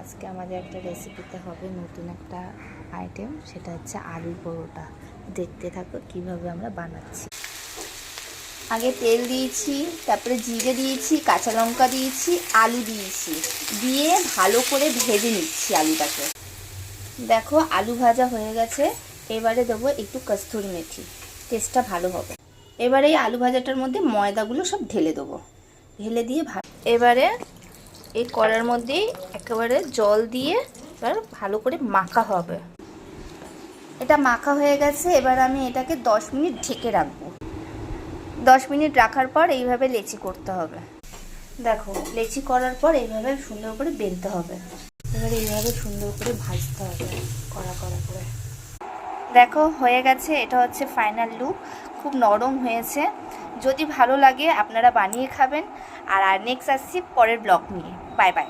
আজকে আমাদের একটা রেসিপিতে হবে নতুন একটা আইটেম, সেটা হচ্ছে আলুর পরোটা। দেখতে থাকো কিভাবে আমরা বানাচ্ছি। আগে তেল দিয়েছি, তারপরে জিরে দিয়েছি, কাঁচা লঙ্কা দিয়েছি, আলু দিয়েছি, দিয়ে ভালো করে ভেজে নিচ্ছি আলুটাকে। দেখো আলু ভাজা হয়ে গেছে। এবারে দেবো একটু কস্তুরি মেথি, টেস্টটা ভালো হবে। এবারে এই আলু ভাজাটার মধ্যে ময়দাগুলো সব ঢেলে দেবো, ঢেলে দিয়ে এবারে এই কড়ার মধ্যেই একেবারে জল দিয়ে এবার ভালো করে মাখা হবে। এটা মাখা হয়ে গেছে। এবার আমি এটাকে 10 মিনিট ঢেকে রাখবো। 10 মিনিট রাখার পর এইভাবে লেচি করতে হবে। দেখো লেচি করার পর এইভাবে সুন্দর করে বেলতে হবে। এবার এইভাবে সুন্দর করে ভাজতে হবে কড়া কড়া করে। দেখো হয়ে গেছে, এটা হচ্ছে ফাইনাল লুক। খুব নরম হয়েছে। যদি ভালো লাগে আপনারা বানিয়ে খাবেন। আর নেক্সট আসছি পরের ব্লগ নিয়ে। Bye bye.